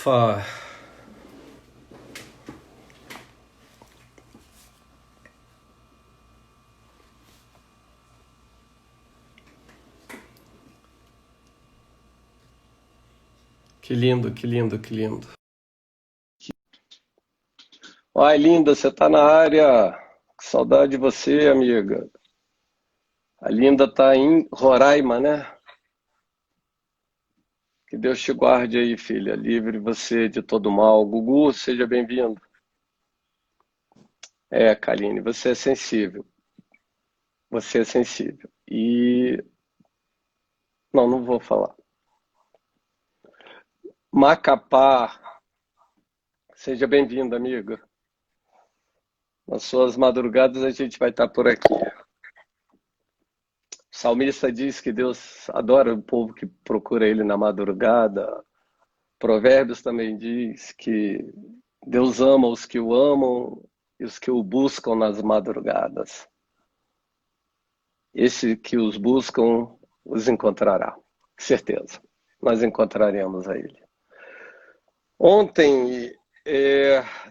Ufa! Que lindo, que lindo, que lindo. Ai, linda, você tá na área. Que saudade de você, amiga. A Linda tá em Roraima, né? Que Deus te guarde aí, filha. Livre você de todo mal. Gugu, seja bem-vindo. É, Kaline, você é sensível. Você é sensível. Não, não vou falar. Macapá, seja bem-vindo, amiga. Nas suas madrugadas a gente vai estar por aqui. O salmista diz que Deus adora o povo que procura ele na madrugada. Provérbios também diz que Deus ama os que o amam e os que o buscam nas madrugadas. Esse que os buscam os encontrará, certeza. Nós encontraremos a ele. Ontem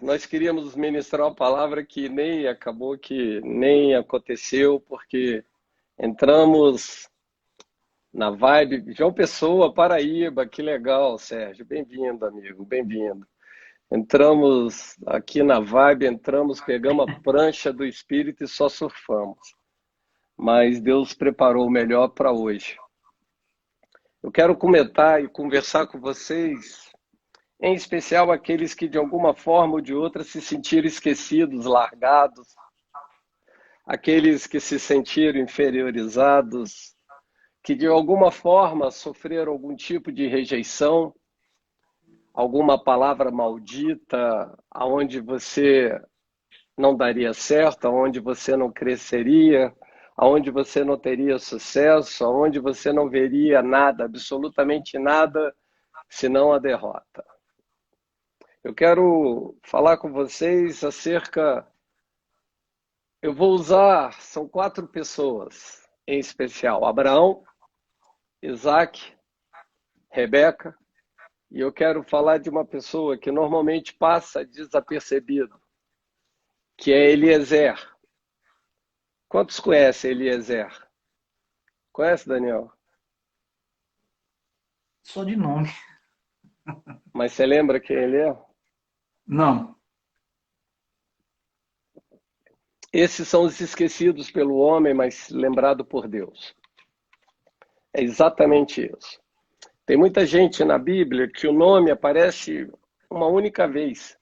nós queríamos ministrar uma palavra que nem acabou, que nem aconteceu, porque entramos na vibe. João Pessoa, Paraíba, que legal, Sérgio. Bem-vindo, amigo, bem-vindo. Entramos aqui na vibe, pegamos a prancha do Espírito e só surfamos. Mas Deus preparou o melhor para hoje. Eu quero comentar e conversar com vocês, em especial aqueles que de alguma forma ou de outra se sentiram esquecidos, largados, aqueles que se sentiram inferiorizados, que de alguma forma sofreram algum tipo de rejeição, alguma palavra maldita, aonde você não daria certo, aonde você não cresceria, aonde você não teria sucesso, aonde você não veria nada, absolutamente nada, senão a derrota. Eu quero falar com vocês acerca. Eu vou usar, são 4 pessoas em especial: Abraão, Isaac, Rebeca, e eu quero falar de uma pessoa que normalmente passa desapercebido, que é Eliezer. Quantos conhecem Eliezer? Conhece, Daniel? Só de nome. Mas você lembra quem ele é? Não. Esses são os esquecidos pelo homem, mas lembrado por Deus. É exatamente isso. Tem muita gente na Bíblia que o nome aparece uma única vez.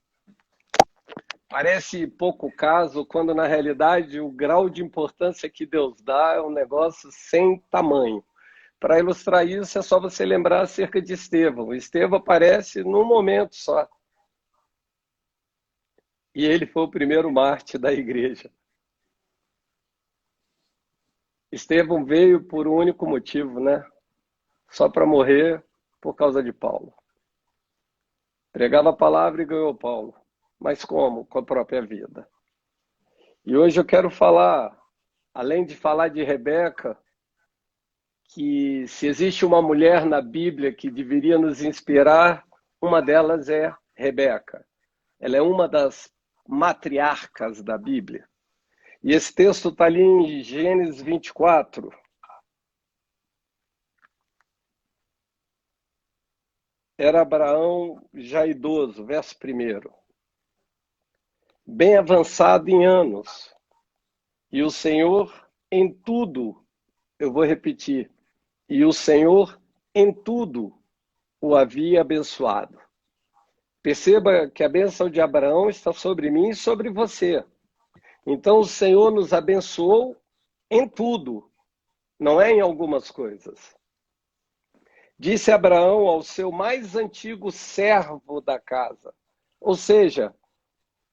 Parece pouco caso, quando na realidade o grau de importância que Deus dá é um negócio sem tamanho. Para ilustrar isso, é só você lembrar acerca de Estevão. Estevão aparece num momento só. E ele foi o primeiro mártir da igreja. Estevão veio por um único motivo, né? Só para morrer por causa de Paulo. Pregava a palavra e ganhou Paulo. Mas como? Com a própria vida. E hoje eu quero falar, além de falar de Rebeca, que se existe uma mulher na Bíblia que deveria nos inspirar, uma delas é Rebeca. Ela é uma das matriarcas da Bíblia. E esse texto está ali em Gênesis 24. Era Abraão já idoso, verso 1. Bem avançado em anos. E o Senhor em tudo, eu vou repetir, e o Senhor em tudo o havia abençoado. Perceba que a bênção de Abraão está sobre mim e sobre você. Então o Senhor nos abençoou em tudo, não é em algumas coisas. Disse Abraão ao seu mais antigo servo da casa, ou seja,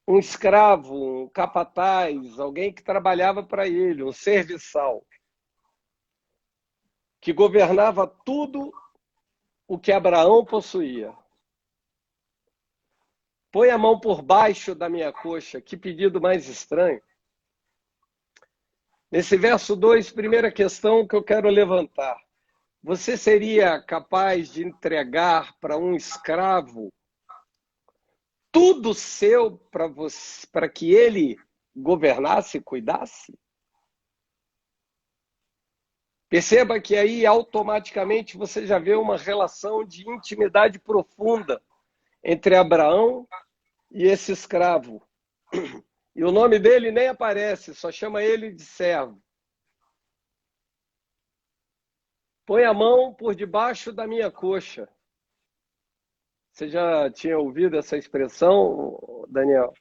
um escravo, um capataz, alguém que trabalhava para ele, um serviçal, que governava tudo o que Abraão possuía. Põe a mão por baixo da minha coxa, que pedido mais estranho. Nesse verso 2, primeira questão que eu quero levantar. Você seria capaz de entregar para um escravo tudo seu para você, para que ele governasse e cuidasse? Perceba que aí automaticamente você já vê uma relação de intimidade profunda entre Abraão e esse escravo. E o nome dele nem aparece, só chama ele de servo. Põe a mão por debaixo da minha coxa. Você já tinha ouvido essa expressão, Daniel?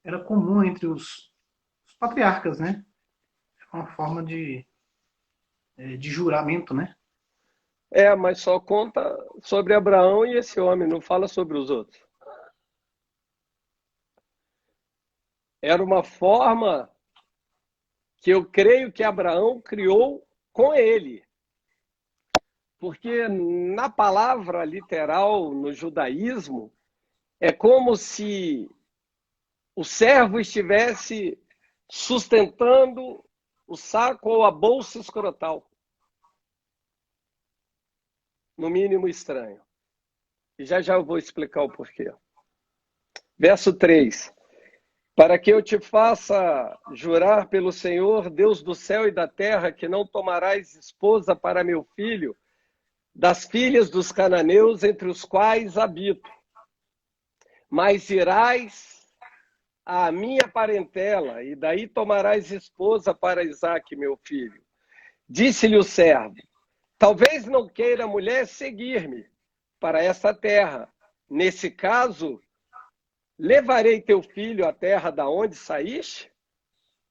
Era comum entre os patriarcas, né? É uma forma de juramento, né? Mas só conta sobre Abraão e esse homem, não fala sobre os outros. Era uma forma que eu creio que Abraão criou com ele. Porque na palavra literal, no judaísmo, é como se o servo estivesse sustentando o saco ou a bolsa escrotal. No mínimo estranho. E já já eu vou explicar o porquê. Verso 3. Para que eu te faça jurar pelo Senhor, Deus do céu e da terra, que não tomarás esposa para meu filho, das filhas dos cananeus entre os quais habito, mas irás à minha parentela, e daí tomarás esposa para Isaque, meu filho. Disse-lhe o servo: talvez não queira a mulher seguir-me para essa terra. Nesse caso, levarei teu filho à terra da onde saíste?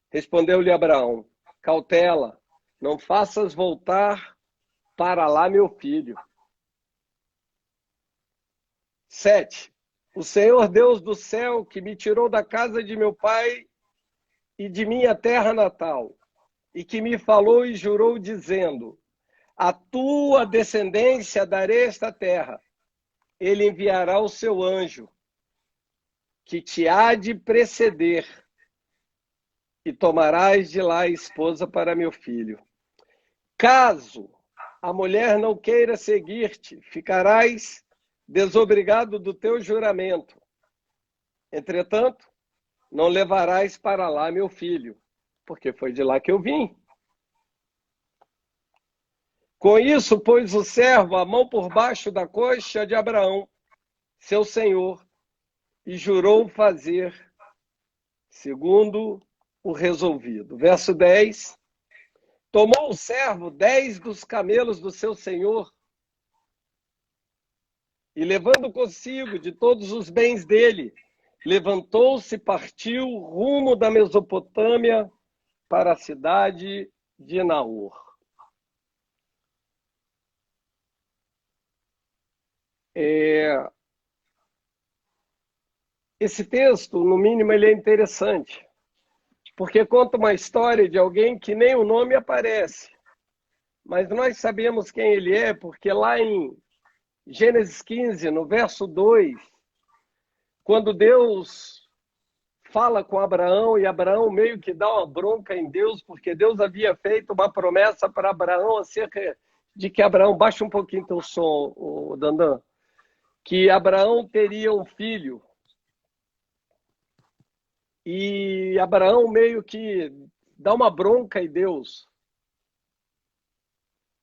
Respondeu-lhe Abraão: cautela, não faças voltar para lá meu filho. 7. O Senhor Deus do céu, que me tirou da casa de meu pai e de minha terra natal, e que me falou e jurou, dizendo: a tua descendência darei esta terra. Ele enviará o seu anjo, que te há de preceder, e tomarás de lá a esposa para meu filho. Caso a mulher não queira seguir-te, ficarás desobrigado do teu juramento. Entretanto, não levarás para lá meu filho, porque foi de lá que eu vim. Com isso, pôs o servo a mão por baixo da coxa de Abraão, seu senhor, e jurou fazer segundo o resolvido. Verso 10. Tomou o servo 10 dos camelos do seu senhor, e levando consigo de todos os bens dele, levantou-se e partiu rumo da Mesopotâmia para a cidade de Naor. Esse texto, no mínimo, ele é interessante, porque conta uma história de alguém que nem o nome aparece. Mas nós sabemos quem ele é, porque lá em Gênesis 15, no verso 2, quando Deus fala com Abraão, e Abraão meio que dá uma bronca em Deus, porque Deus havia feito uma promessa para Abraão acerca de que Abraão, baixa um pouquinho teu som, o Dandan, que Abraão teria um filho. E Abraão meio que dá uma bronca em Deus.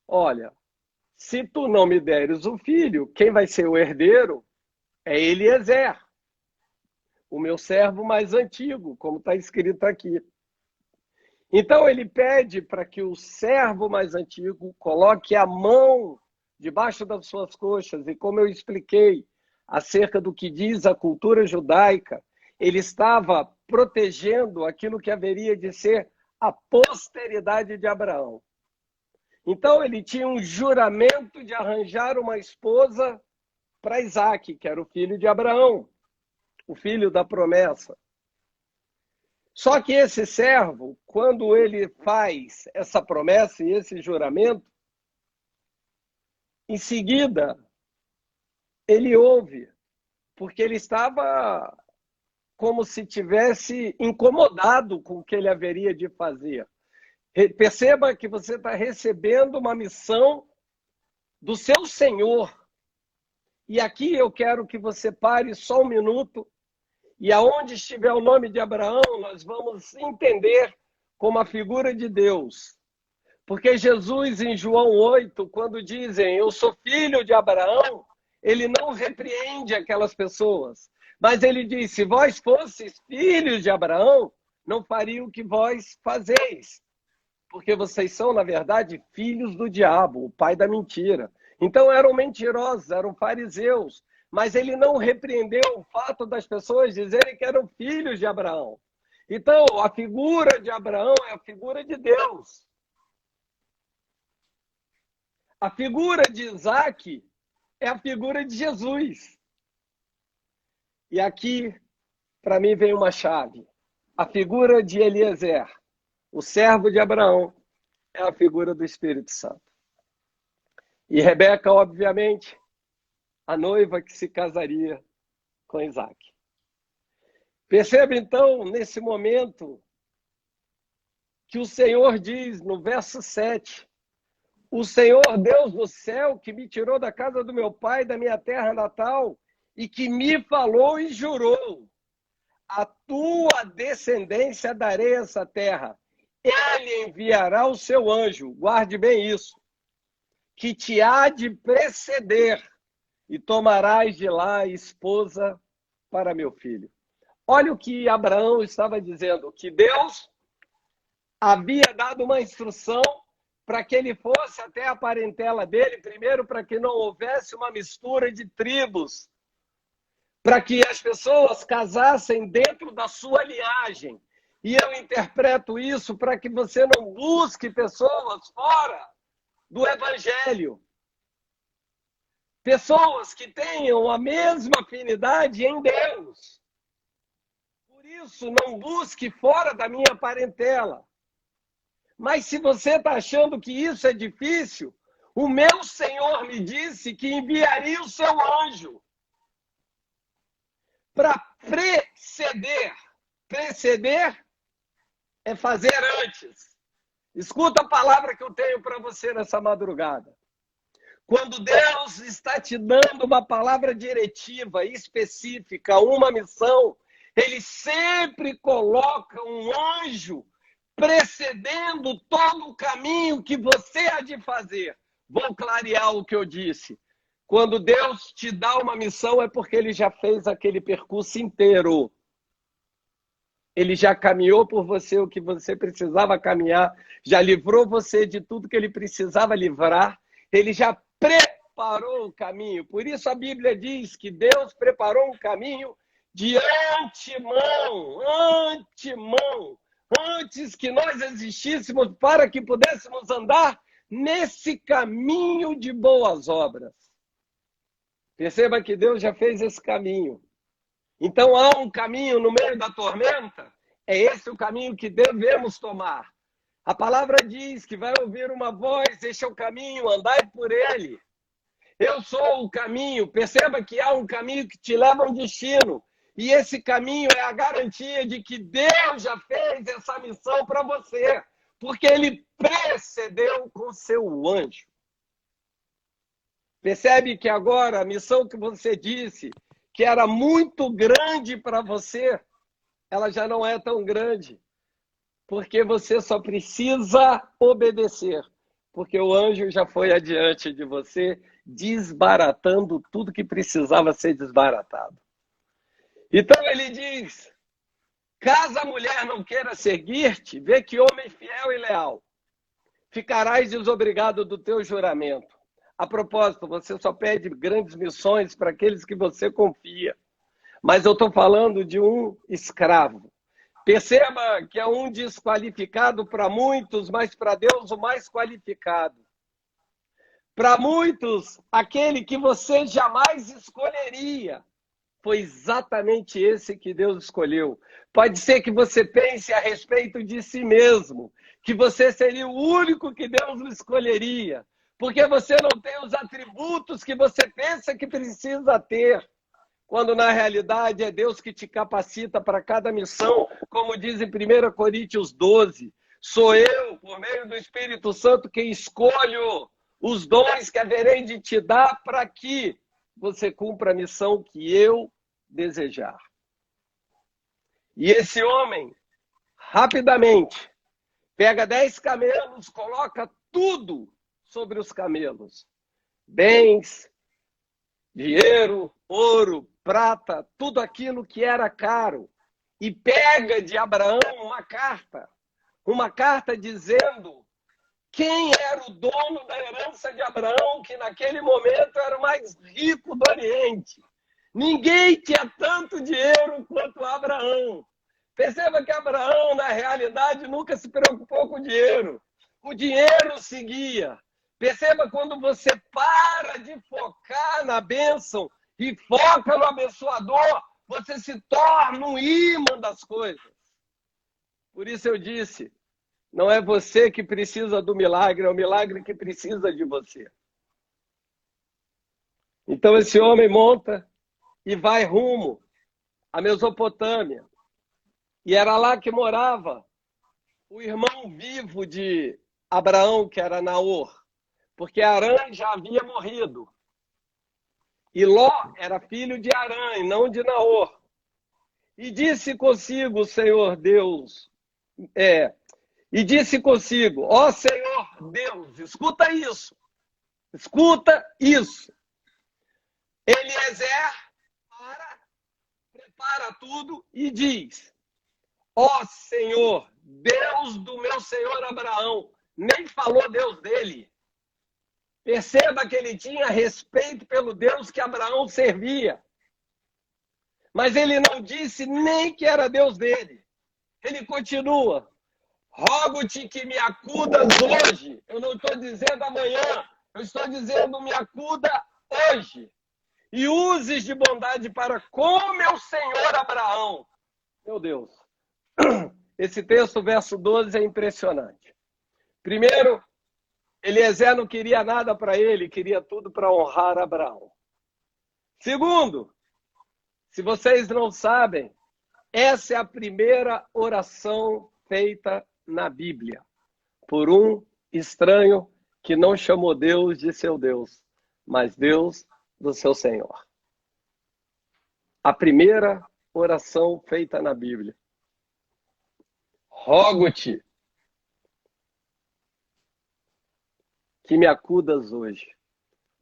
Olha, se tu não me deres o filho, quem vai ser o herdeiro é Eliezer, o meu servo mais antigo, como está escrito aqui. Então ele pede para que o servo mais antigo coloque a mão debaixo das suas coxas. E como eu expliquei acerca do que diz a cultura judaica, ele estava protegendo aquilo que haveria de ser a posteridade de Abraão. Então ele tinha um juramento de arranjar uma esposa para Isaque, que era o filho de Abraão, o filho da promessa. Só que esse servo, quando ele faz essa promessa e esse juramento, em seguida ele ouve, porque ele estava como se tivesse incomodado com o que ele haveria de fazer. Perceba que você está recebendo uma missão do seu Senhor. E aqui eu quero que você pare só um minuto, e aonde estiver o nome de Abraão, nós vamos entender como a figura de Deus. Porque Jesus, em João 8, quando dizem, eu sou filho de Abraão, ele não repreende aquelas pessoas. Mas ele diz, se vós fosseis filhos de Abraão, não faria o que vós fazeis. Porque vocês são, na verdade, filhos do diabo, o pai da mentira. Então eram mentirosos, eram fariseus. Mas ele não repreendeu o fato das pessoas dizerem que eram filhos de Abraão. Então, a figura de Abraão é a figura de Deus. A figura de Isaac é a figura de Jesus. E aqui, para mim, vem uma chave. A figura de Eliezer, o servo de Abraão, é a figura do Espírito Santo. E Rebeca, obviamente, a noiva que se casaria com Isaac. Perceba, então, nesse momento, que o Senhor diz no verso 7, o Senhor Deus do céu, que me tirou da casa do meu pai, da minha terra natal, e que me falou e jurou, a tua descendência darei essa terra. Ele enviará o seu anjo, guarde bem isso, que te há de preceder, e tomarás de lá esposa para meu filho. Olha o que Abraão estava dizendo, que Deus havia dado uma instrução para que ele fosse até a parentela dele, primeiro para que não houvesse uma mistura de tribos, para que as pessoas casassem dentro da sua linhagem. E eu interpreto isso para que você não busque pessoas fora do Evangelho. Pessoas que tenham a mesma afinidade em Deus. Por isso, não busque fora da minha parentela. Mas se você está achando que isso é difícil, o meu Senhor me disse que enviaria o seu anjo para preceder. Preceder é fazer antes. Escuta a palavra que eu tenho para você nessa madrugada. Quando Deus está te dando uma palavra diretiva específica, uma missão, Ele sempre coloca um anjo precedendo todo o caminho que você há de fazer. Vou clarear o que eu disse. Quando Deus te dá uma missão, é porque Ele já fez aquele percurso inteiro. Ele já caminhou por você o que você precisava caminhar, já livrou você de tudo que Ele precisava livrar, Ele já preparou o caminho. Por isso a Bíblia diz que Deus preparou um caminho de antemão, antes que nós existíssemos, para que pudéssemos andar nesse caminho de boas obras. Perceba que Deus já fez esse caminho. Então há um caminho no meio da tormenta, é esse o caminho que devemos tomar. A palavra diz que vai ouvir uma voz, este é o caminho, andai por ele. Eu sou o caminho, perceba que há um caminho que te leva a um destino. E esse caminho é a garantia de que Deus já fez essa missão para você, porque Ele precedeu com seu anjo. Percebe que agora a missão que você disse que era muito grande para você, ela já não é tão grande, porque você só precisa obedecer, porque o anjo já foi adiante de você, desbaratando tudo que precisava ser desbaratado. Então ele diz, caso a mulher não queira seguir-te, vê que homem fiel e leal, ficarás desobrigado do teu juramento. A propósito, você só pede grandes missões para aqueles que você confia. Mas eu estou falando de um escravo. Perceba que é um desqualificado para muitos, mas para Deus o mais qualificado. Para muitos, aquele que você jamais escolheria. Foi exatamente esse que Deus escolheu. Pode ser que você pense a respeito de si mesmo, que você seria o único que Deus escolheria, porque você não tem os atributos que você pensa que precisa ter, quando na realidade é Deus que te capacita para cada missão, como diz em 1 Coríntios 12, sou eu, por meio do Espírito Santo, quem escolho os dons que haverei de te dar para que você cumpra a missão que eu desejar. E esse homem, rapidamente, pega 10 camelos, coloca tudo sobre os camelos. Bens, dinheiro, ouro, prata, tudo aquilo que era caro. E pega de Abraão uma carta dizendo quem era o dono da herança de Abraão, que naquele momento era o mais rico do Oriente. Ninguém tinha tanto dinheiro quanto Abraão. Perceba que Abraão, na realidade, nunca se preocupou com o dinheiro. O dinheiro seguia. Perceba quando você para de focar na bênção e foca no abençoador, você se torna um imã das coisas. Por isso eu disse, não é você que precisa do milagre, é o milagre que precisa de você. Então esse homem monta e vai rumo à Mesopotâmia. E era lá que morava o irmão vivo de Abraão, que era Naor, porque Arã já havia morrido. E Ló era filho de Arã e não de Naor. E disse consigo o Senhor Deus, e disse consigo, ó Senhor Deus, escuta isso, Eliezer prepara tudo e diz, ó Senhor, Deus do meu Senhor Abraão, nem falou Deus dele. Perceba que ele tinha respeito pelo Deus que Abraão servia. Mas ele não disse nem que era Deus dele. Ele continua. Rogo-te que me acudas hoje. Eu não estou dizendo amanhã. Eu estou dizendo me acuda hoje. E uses de bondade para com meu senhor Abraão. Meu Deus. Esse texto, verso 12, é impressionante. Primeiro, Eliezer não queria nada para ele, queria tudo para honrar Abraão. Segundo, se vocês não sabem, essa é a primeira oração feita na Bíblia por um estranho que não chamou Deus de seu Deus, mas Deus do seu Senhor. A primeira oração feita na Bíblia. Rogo-te que me acudas hoje.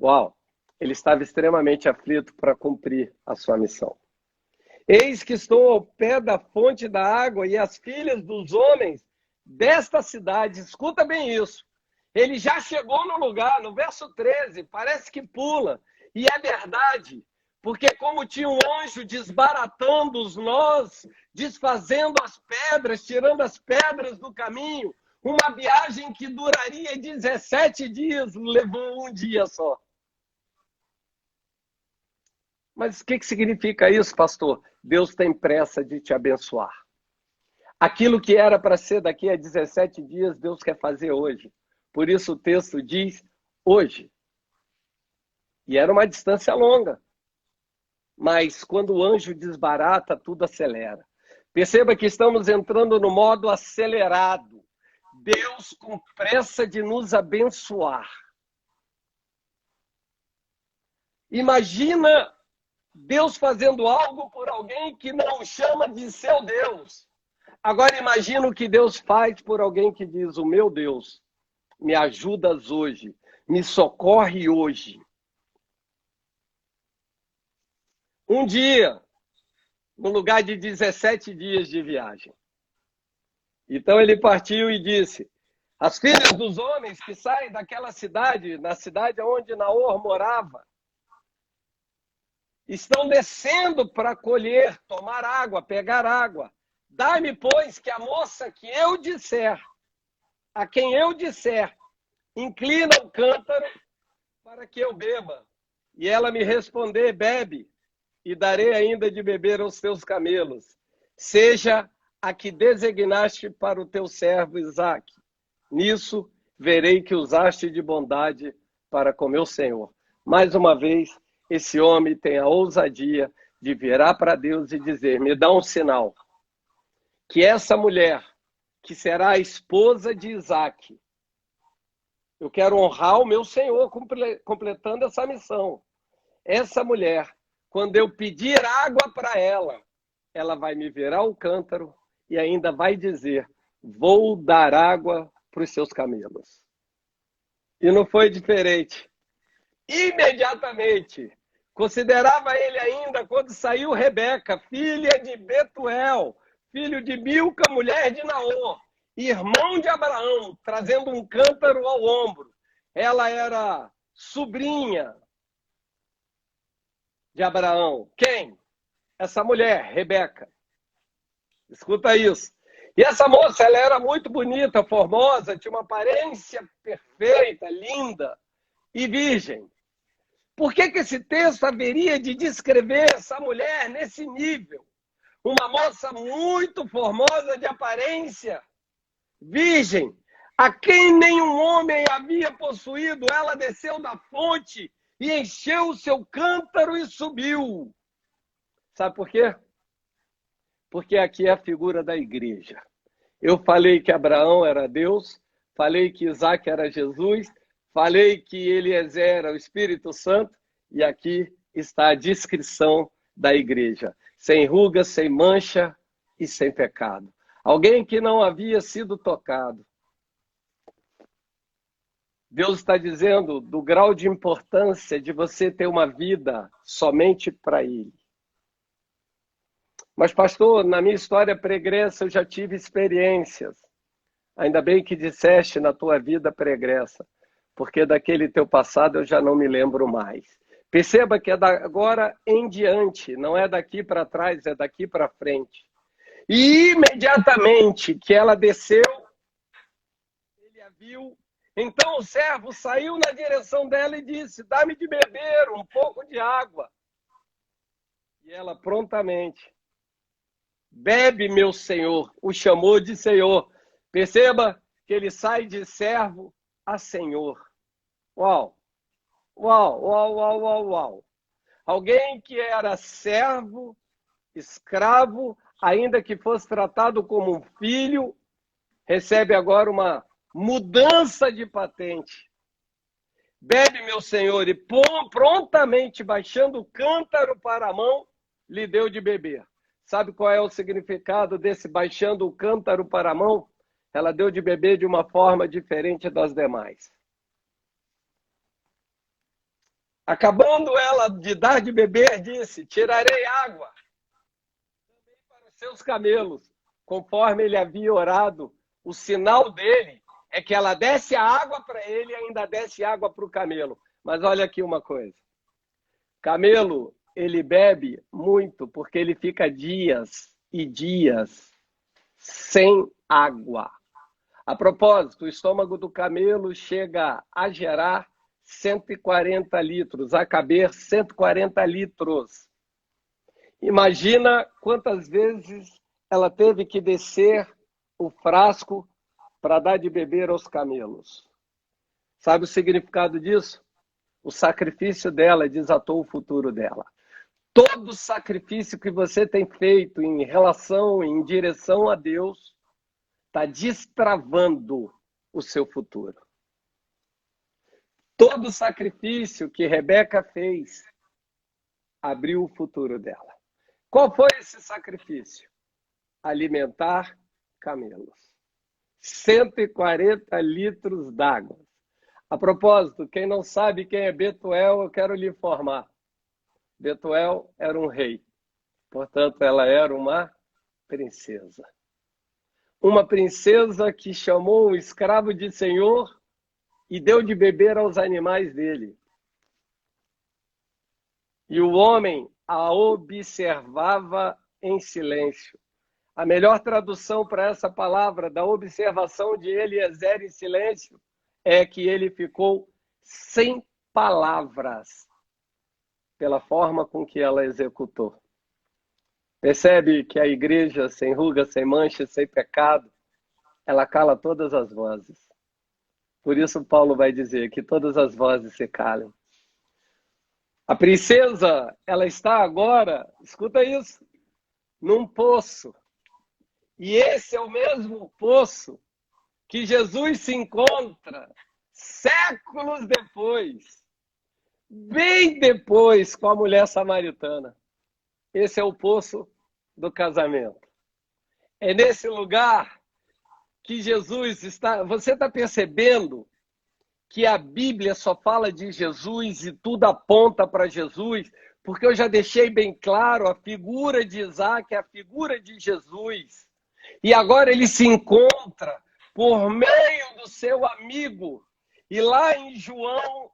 Uau! Ele estava extremamente aflito para cumprir a sua missão. Eis que estou ao pé da fonte da água e as filhas dos homens desta cidade, escuta bem isso, ele já chegou no lugar, no verso 13, parece que pula, e é verdade, porque como tinha um anjo desbaratando os nós, desfazendo as pedras, tirando as pedras do caminho, uma viagem que duraria 17 dias, levou um dia só. Mas o que significa isso, pastor? Deus tem pressa de te abençoar. Aquilo que era para ser daqui a 17 dias, Deus quer fazer hoje. Por isso o texto diz hoje. E era uma distância longa. Mas quando o anjo desbarata, tudo acelera. Perceba que estamos entrando no modo acelerado. Deus com pressa de nos abençoar. Imagina Deus fazendo algo por alguém que não o chama de seu Deus. Agora imagina o que Deus faz por alguém que diz, o meu Deus, me ajudas hoje, me socorre hoje. Um dia, no lugar de 17 dias de viagem. Então ele partiu e disse, as filhas dos homens que saem daquela cidade, na cidade onde Naor morava, estão descendo para colher, tomar água, pegar água. Dai-me, pois, que a moça que eu disser, a quem eu disser, inclina o cântaro para que eu beba. E ela me responder, bebe, e darei ainda de beber aos teus camelos. Seja a que designaste para o teu servo Isaque. Nisso verei que usaste de bondade para com meu Senhor. Mais uma vez, esse homem tem a ousadia de virar para Deus e dizer, me dá um sinal, que essa mulher, que será a esposa de Isaque, eu quero honrar o meu Senhor completando essa missão. essa mulher, quando eu pedir água para ela, ela vai me virar o cântaro e ainda vai dizer, vou dar água para os seus camelos. E não foi diferente. Imediatamente, considerava ele ainda quando saiu Rebeca, filha de Betuel, filho de Milca, mulher de Naor, irmão de Abraão, trazendo um cântaro ao ombro. Ela era sobrinha de Abraão. Quem? Essa mulher, Rebeca. Escuta isso. E essa moça, ela era muito bonita, formosa, tinha uma aparência perfeita, linda e virgem. Por que esse texto haveria de descrever essa mulher nesse nível? Uma moça muito formosa de aparência, virgem, a quem nenhum homem havia possuído. Ela desceu da fonte e encheu o seu cântaro e subiu. Sabe por quê? Porque aqui é a figura da igreja. Eu falei que Abraão era Deus, falei que Isaac era Jesus, falei que Eliezer era o Espírito Santo, e aqui está a descrição da igreja. Sem ruga, sem mancha e sem pecado. Alguém que não havia sido tocado. Deus está dizendo do grau de importância de você ter uma vida somente para Ele. Mas, pastor, na minha história pregressa eu já tive experiências. Ainda bem que disseste na tua vida pregressa, porque daquele teu passado eu já não me lembro mais. Perceba que é agora em diante, não é daqui para trás, é daqui para frente. E imediatamente que ela desceu, ele a viu. Então o servo saiu na direção dela e disse, dá-me de beber um pouco de água. E ela prontamente, bebe, meu senhor, o chamou de senhor. Perceba que ele sai de servo a senhor. Uau! Uau, uau, uau, uau, uau. Alguém que era servo, escravo, ainda que fosse tratado como um filho, recebe agora uma mudança de patente. Bebe, meu senhor, e prontamente, baixando o cântaro para a mão, lhe deu de beber. Sabe qual é o significado desse baixando o cântaro para a mão? Ela deu de beber de uma forma diferente das demais. Acabando ela de dar de beber, disse, tirarei água também para os seus camelos. Conforme ele havia orado, o sinal dele é que ela desce a água para ele e ainda desce água para o camelo. Mas olha aqui uma coisa. Camelo, ele bebe muito porque ele fica dias e dias sem água. A propósito, o estômago do camelo chega a gerar 140 litros, a caber 140 litros. Imagina quantas vezes ela teve que descer o frasco para dar de beber aos camelos. Sabe o significado disso? O sacrifício dela desatou o futuro dela. Todo sacrifício que você tem feito em relação, em direção a Deus, está destravando o seu futuro. Todo sacrifício que Rebeca fez abriu o futuro dela. Qual foi esse sacrifício? Alimentar camelos. 140 litros d'água. A propósito, quem não sabe quem é Betuel, eu quero lhe informar. Betuel era um rei. Portanto, ela era uma princesa. Uma princesa que chamou um escravo de senhor e deu de beber aos animais dele. E o homem a observava em silêncio. A melhor tradução para essa palavra, da observação de Eliezer em silêncio, é que ele ficou sem palavras pela forma com que ela executou. Percebe que a igreja, sem ruga, sem mancha, sem pecado, ela cala todas as vozes. Por isso Paulo vai dizer que todas as vozes se calem. A princesa, ela está agora, escuta isso, num poço. E esse é o mesmo poço que Jesus se encontra séculos depois. bem depois com a mulher samaritana. Esse é o poço do casamento. É nesse lugar que Jesus está... Você está percebendo que a Bíblia só fala de Jesus e tudo aponta para Jesus? Porque eu já deixei bem claro, a figura de Isaac é a figura de Jesus. E agora ele se encontra por meio do seu amigo. E lá em João 3,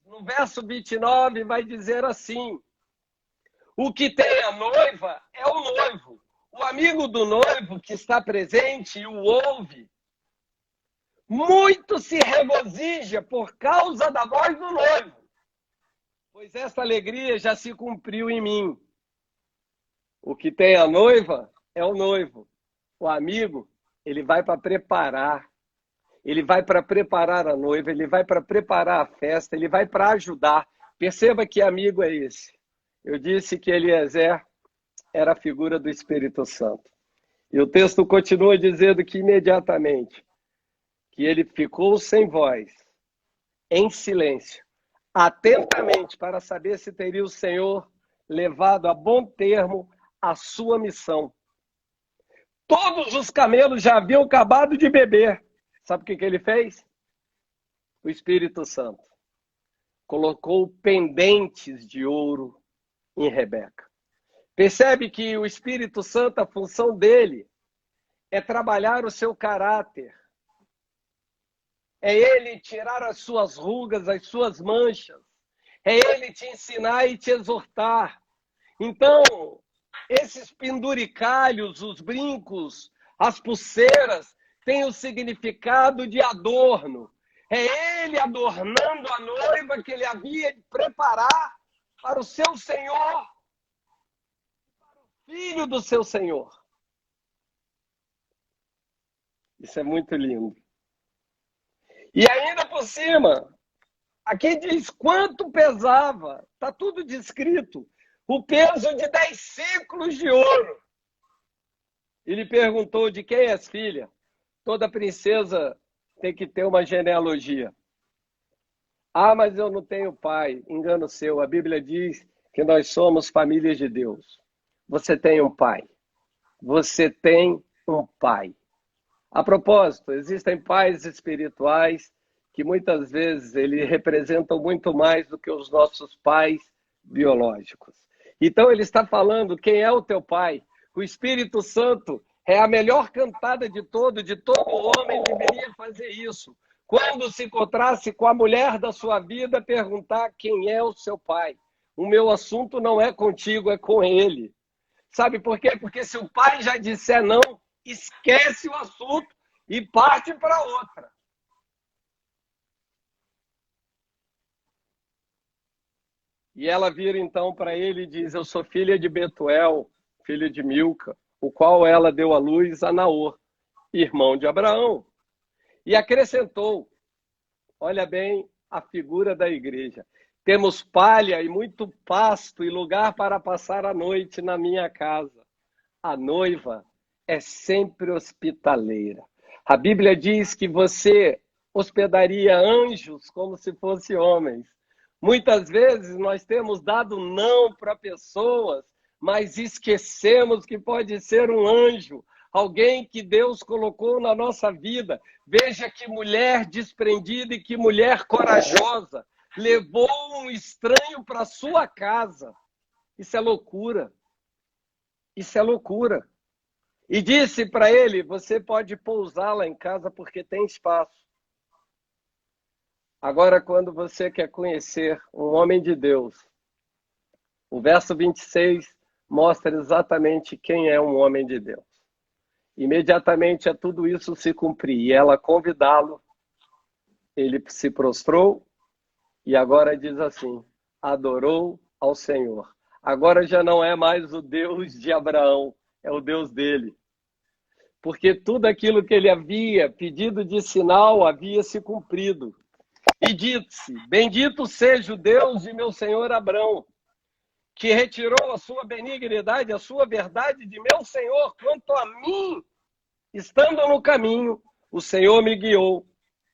no verso 29, vai dizer assim: o que tem a noiva é o noivo. O amigo do noivo que está presente e o ouve, muito se regozija por causa da voz do noivo, pois essa alegria já se cumpriu em mim. O que tem a noiva é o noivo. O amigo, ele vai para preparar. Ele vai para preparar a noiva, ele vai para preparar a festa, ele vai para ajudar. Perceba que amigo é esse. Eu disse que Eliezer era a figura do Espírito Santo. E o texto continua dizendo que imediatamente que ele ficou sem voz, em silêncio, atentamente para saber se teria o Senhor levado a bom termo a sua missão. Todos os camelos já haviam acabado de beber. Sabe o que ele fez? O Espírito Santo colocou pendentes de ouro em Rebeca. Percebe que o Espírito Santo, a função dele é trabalhar o seu caráter. É ele tirar as suas rugas, as suas manchas. É ele te ensinar e te exortar. Então, esses penduricalhos, os brincos, as pulseiras, têm o significado de adorno. É ele adornando a noiva que ele havia de preparar para o seu Senhor, para o filho do seu Senhor. Isso é muito lindo. E ainda por cima, aqui diz quanto pesava, está tudo descrito, o peso de 10 ciclos de ouro. Ele perguntou: de quem és filha? Toda princesa tem que ter uma genealogia. Ah, mas eu não tenho pai. Engano seu. A Bíblia diz que nós somos famílias de Deus. Você tem um pai. Você tem um pai. A propósito, existem pais espirituais que muitas vezes eles representam muito mais do que os nossos pais biológicos. Então ele está falando quem é o teu pai. O Espírito Santo é a melhor cantada de todo homem deveria fazer isso. Quando se encontrasse com a mulher da sua vida, perguntar quem é o seu pai. O meu assunto não é contigo, é com ele. Sabe por quê? Porque se o pai já disser não, esquece o assunto e parte para outra. E ela vira então para ele e diz: eu sou filha de Betuel, filha de Milca, o qual ela deu à luz a Naor, irmão de Abraão. E acrescentou, olha bem a figura da igreja: temos palha e muito pasto e lugar para passar a noite na minha casa. A noiva é sempre hospitaleira. A Bíblia diz que você hospedaria anjos como se fossem homens. Muitas vezes nós temos dado não para pessoas, mas esquecemos que pode ser um anjo, alguém que Deus colocou na nossa vida. Veja que mulher desprendida e que mulher corajosa levou um estranho para sua casa. Isso é loucura. Isso é loucura. E disse para ele: você pode pousar lá em casa porque tem espaço. Agora, quando você quer conhecer um homem de Deus, o verso 26 mostra exatamente quem é um homem de Deus. Imediatamente a tudo isso se cumprir e ela convidá-lo, ele se prostrou e agora diz assim: adorou ao Senhor. Agora já não é mais o Deus de Abraão, é o Deus dele. Porque tudo aquilo que ele havia pedido de sinal havia se cumprido. E disse: bendito seja o Deus de meu senhor Abrão, que retirou a sua benignidade, a sua verdade de meu senhor. Quanto a mim, estando no caminho, o Senhor me guiou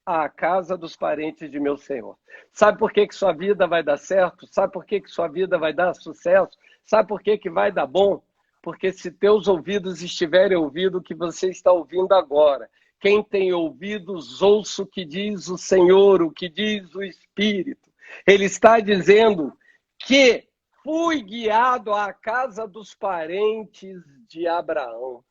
à casa dos parentes de meu senhor. Sabe por que sua vida vai dar certo? Sabe por que sua vida vai dar sucesso? Sabe por que vai dar bom? Porque se teus ouvidos estiverem ouvindo o que você está ouvindo agora, quem tem ouvidos, ouça o que diz o Senhor, o que diz o Espírito. Ele está dizendo que fui guiado à casa dos parentes de Abraão.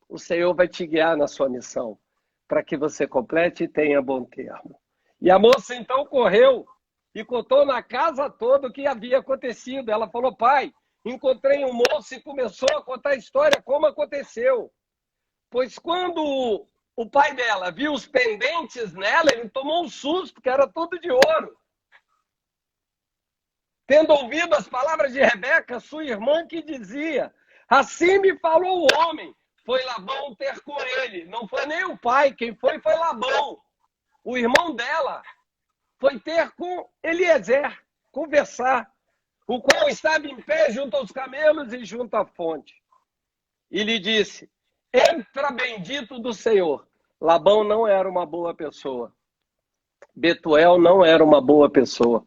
O Senhor vai te guiar na sua missão, para que você complete e tenha bom termo. E a moça então correu e contou na casa toda o que havia acontecido. Ela falou: pai, encontrei um moço, e começou a contar a história como aconteceu. Pois quando o pai dela viu os pendentes nela, ele tomou um susto, porque era tudo de ouro. Tendo ouvido as palavras de Rebeca, sua irmã, que dizia: assim me falou o homem. Foi Labão ter com ele. Não foi nem o pai, quem foi Labão. O irmão dela foi ter com Eliezer, conversar, o qual estava em pé junto aos camelos e junto à fonte. E lhe disse: entra, bendito do Senhor. Labão não era uma boa pessoa. Betuel não era uma boa pessoa,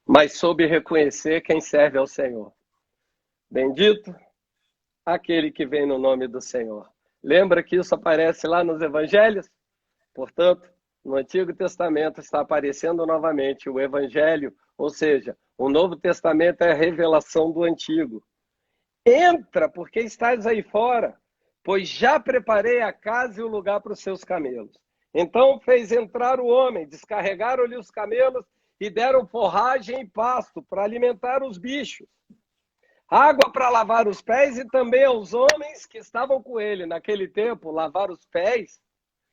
mas soube reconhecer quem serve ao Senhor. Bendito aquele que vem no nome do Senhor. Lembra que isso aparece lá nos evangelhos? Portanto, no Antigo Testamento está aparecendo novamente o evangelho, ou seja, o Novo Testamento é a revelação do Antigo. Entra, porque estás aí fora, pois já preparei a casa e o lugar para os seus camelos. Então fez entrar o homem, descarregaram-lhe os camelos e deram forragem e pasto para alimentar os bichos. Água para lavar os pés e também aos homens que estavam com ele. Naquele tempo, lavar os pés,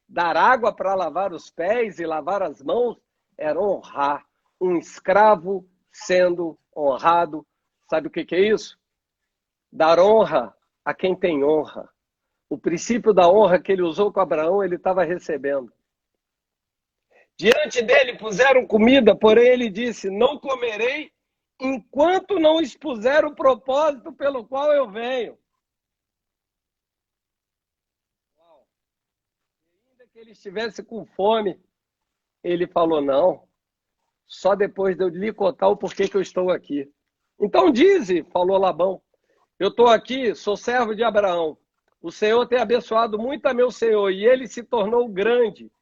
dar água para lavar os pés e lavar as mãos, era honrar. Um escravo sendo honrado. Sabe o que é isso? Dar honra a quem tem honra. O princípio da honra que ele usou com Abraão, ele estava recebendo. Diante dele puseram comida, porém ele disse: não comerei enquanto não expuser o propósito pelo qual eu venho. Ainda que ele estivesse com fome, ele falou: não, só depois de eu lhe contar o porquê que eu estou aqui. Então dize, falou Labão, eu estou aqui, sou servo de Abraão. O Senhor tem abençoado muito a meu senhor, e ele se tornou grande.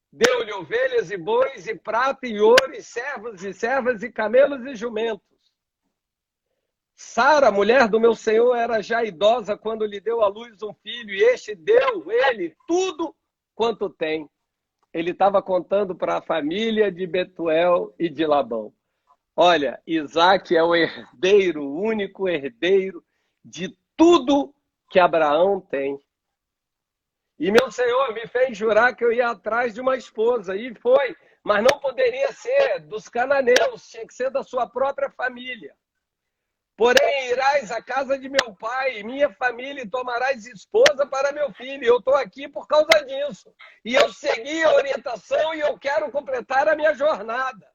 Deu-lhe ovelhas e bois, e prata e ouro, e servos e servas, e camelos e jumentos. Sara, mulher do meu senhor, era já idosa quando lhe deu à luz um filho, e este deu, ele, tudo quanto tem. Ele estava contando para a família de Betuel e de Labão. Olha, Isaac é o herdeiro, o único herdeiro de tudo que Abraão tem. E meu senhor me fez jurar que eu ia atrás de uma esposa, e foi, mas não poderia ser dos cananeus, tinha que ser da sua própria família. Porém, irás à casa de meu pai, minha família, e tomarás esposa para meu filho. Eu estou aqui por causa disso. E eu segui a orientação e eu quero completar a minha jornada.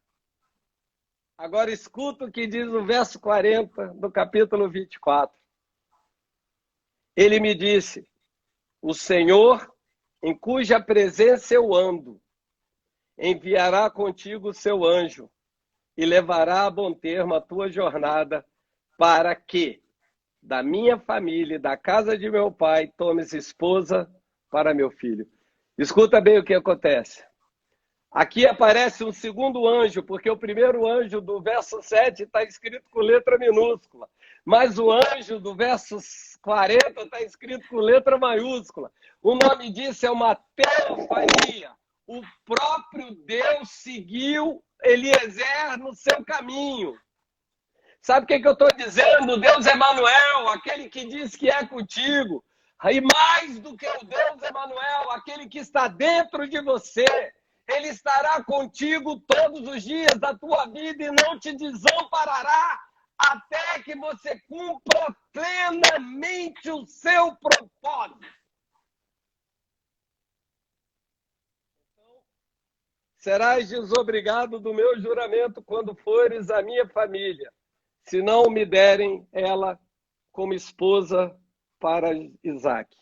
Agora escuta o que diz o verso 40 do capítulo 24. Ele me disse: o Senhor, em cuja presença eu ando, enviará contigo o seu anjo e levará a bom termo a tua jornada, para que da minha família e da casa de meu pai tomes esposa para meu filho. Escuta bem o que acontece. Aqui aparece um segundo anjo, porque o primeiro anjo do verso 7 está escrito com letra minúscula, mas o anjo do verso 40 está escrito com letra maiúscula. O nome disso é uma teofania. O próprio Deus seguiu Eliezer no seu caminho. Sabe o que eu estou dizendo? Deus Emanuel, aquele que diz que é contigo. E mais do que o Deus Emanuel, aquele que está dentro de você. Ele estará contigo todos os dias da tua vida e não te desamparará até que você cumpra plenamente o seu propósito. Então, serás desobrigado do meu juramento quando fores a minha família, se não me derem ela como esposa para Isaque.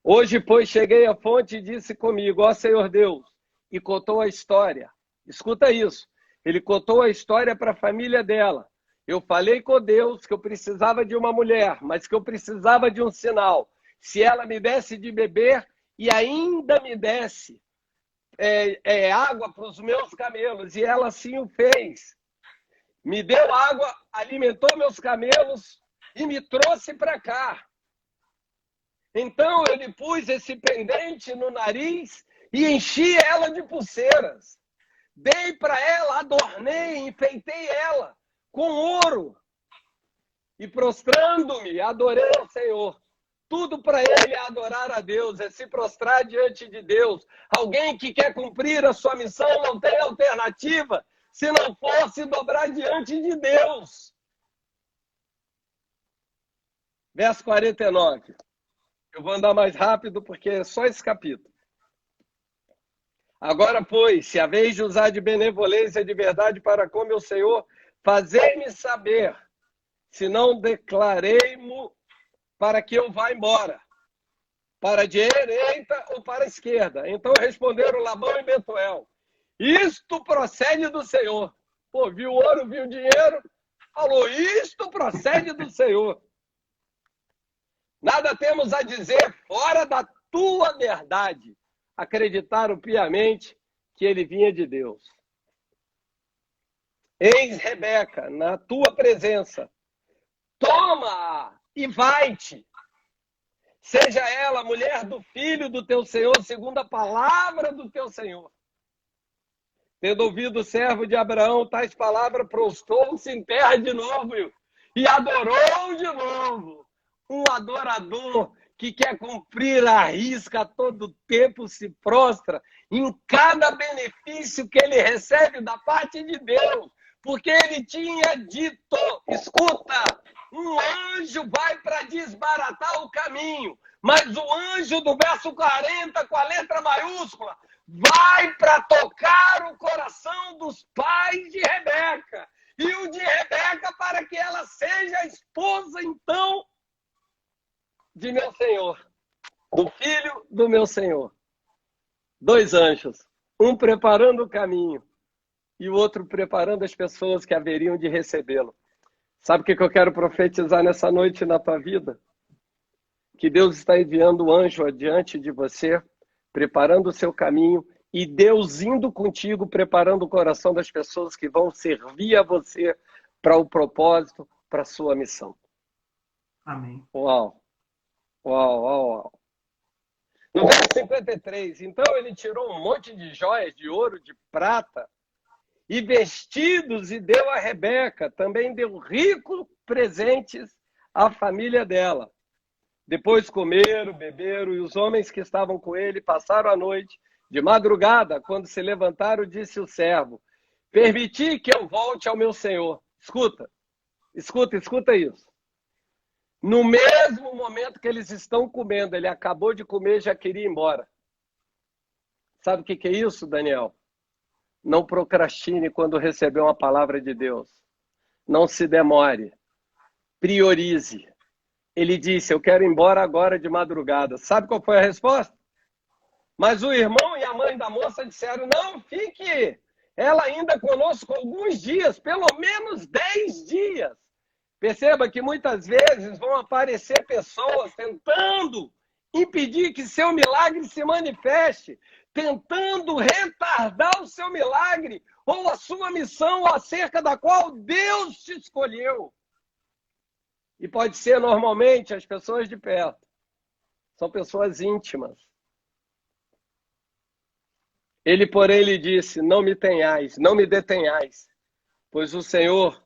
Hoje, pois, cheguei à fonte e disse comigo: ó Senhor Deus, e contou a história. Escuta isso. Ele contou a história para a família dela. Eu falei com Deus que eu precisava de uma mulher, mas que eu precisava de um sinal. Se ela me desse de beber e ainda me desse água para os meus camelos, e ela assim o fez. Me deu água, alimentou meus camelos e me trouxe para cá. Então eu lhe pus esse pendente no nariz e enchi ela de pulseiras. Dei para ela, adornei, enfeitei ela com ouro. E prostrando-me, adorei ao Senhor. Tudo para ele é adorar a Deus, é se prostrar diante de Deus. Alguém que quer cumprir a sua missão não tem alternativa se não for se dobrar diante de Deus. Verso 49. Eu vou andar mais rápido porque é só esse capítulo. Agora, pois, se haveis de usar de benevolência e de verdade para com meu Senhor, fazei-me saber, se não declarei-mo para que eu vá embora, para a direita ou para a esquerda. Então responderam Labão e Betuel: isto procede do Senhor. Pô, viu o ouro, viu o dinheiro, falou: isto procede do Senhor. Nada temos a dizer fora da tua verdade. Acreditaram piamente que ele vinha de Deus. Eis Rebeca, na tua presença. Toma-a e vai-te. Seja ela mulher do filho do teu Senhor, segundo a palavra do teu Senhor. Tendo ouvido o servo de Abraão tais palavras, prostrou-se em terra de novo e adorou de novo. Um adorador que quer cumprir a risca a todo tempo se prostra em cada benefício que ele recebe da parte de Deus. Porque ele tinha dito, escuta, um anjo vai para desbaratar o caminho, mas o anjo do verso 40, com a letra maiúscula, vai para tocar o coração dos pais de Rebeca. E o de Rebeca para que ela seja a esposa, então, de meu Senhor, do filho do meu Senhor. 2 anjos, um preparando o caminho e o outro preparando as pessoas que haveriam de recebê-lo. Sabe o que eu quero profetizar nessa noite na tua vida? Que Deus está enviando o anjo adiante de você, preparando o seu caminho, e Deus indo contigo, preparando o coração das pessoas que vão servir a você para o propósito, para a sua missão. Amém. Uau! Uau, uau, uau. No verso 53, então ele tirou um monte de joias de ouro, de prata, e vestidos, e deu a Rebeca. Também deu ricos presentes à família dela. Depois comeram, beberam, e os homens que estavam com ele passaram a noite. De madrugada, quando se levantaram, disse o servo: permiti que eu volte ao meu senhor. Escuta, escuta, escuta isso. No mesmo momento que eles estão comendo, ele acabou de comer e já queria ir embora. Sabe o que é isso, Daniel? Não procrastine quando receber uma palavra de Deus. Não se demore. Priorize. Ele disse: eu quero ir embora agora de madrugada. Sabe qual foi a resposta? Mas o irmão e a mãe da moça disseram: não, fique ela ainda conosco alguns dias, pelo menos 10 dias. Perceba que muitas vezes vão aparecer pessoas tentando impedir que seu milagre se manifeste, tentando retardar o seu milagre ou a sua missão acerca da qual Deus te escolheu. E pode ser normalmente as pessoas de perto. São pessoas íntimas. Ele, porém, lhe disse: não me tenhais, não me detenhais, pois o Senhor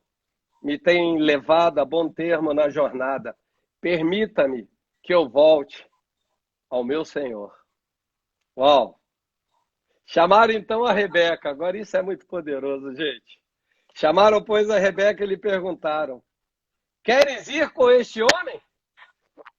me tem levado a bom termo na jornada. Permita-me que eu volte ao meu Senhor. Uau! Chamaram então a Rebeca. Agora isso é muito poderoso, gente. Chamaram, pois, a Rebeca e lhe perguntaram: queres ir com este homem?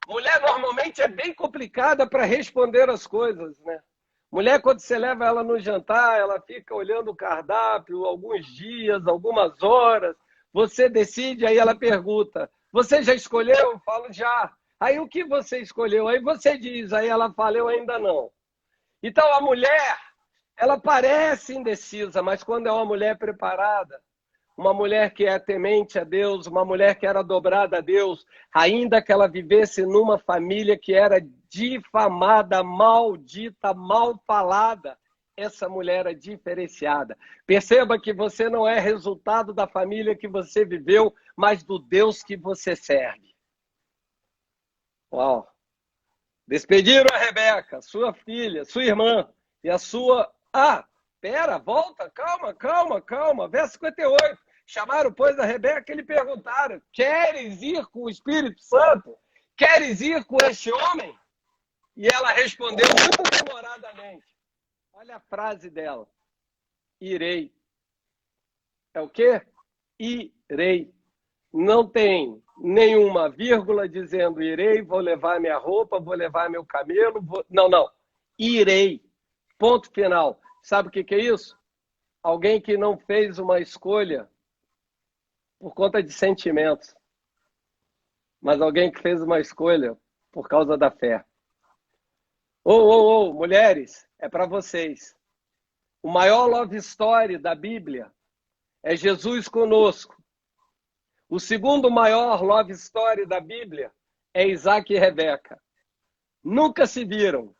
Mulher normalmente é bem complicada para responder as coisas, né? Mulher, quando você leva ela no jantar, ela fica olhando o cardápio alguns dias, algumas horas. Você decide, aí ela pergunta: você já escolheu? Eu falo: já. Aí o que você escolheu? Aí você diz, aí ela fala: eu ainda não. Então a mulher, Ela parece indecisa, mas quando é uma mulher preparada, uma mulher que é temente a Deus, uma mulher que era dobrada a Deus, ainda que ela vivesse numa família que era difamada, maldita, mal falada, essa mulher é diferenciada. Perceba que você não é resultado da família que você viveu, mas do Deus que você serve. Uau! Despediram a Rebeca, sua filha, sua irmã, e a sua... volta, calma. Verso 58. Chamaram, pois, a Rebeca e lhe perguntaram: queres ir com o Espírito Santo? Queres ir com este homem? E ela respondeu muito demoradamente. Olha a frase dela. Irei. É o quê? Irei. Não tem nenhuma vírgula dizendo irei, vou levar minha roupa, vou levar meu camelo. Não. Irei. Ponto final. Sabe o que é isso? Alguém que não fez uma escolha por conta de sentimentos, mas alguém que fez uma escolha por causa da fé. Mulheres, é para vocês. O maior love story da Bíblia é Jesus conosco. O segundo maior love story da Bíblia é Isaac e Rebeca. Nunca se viram.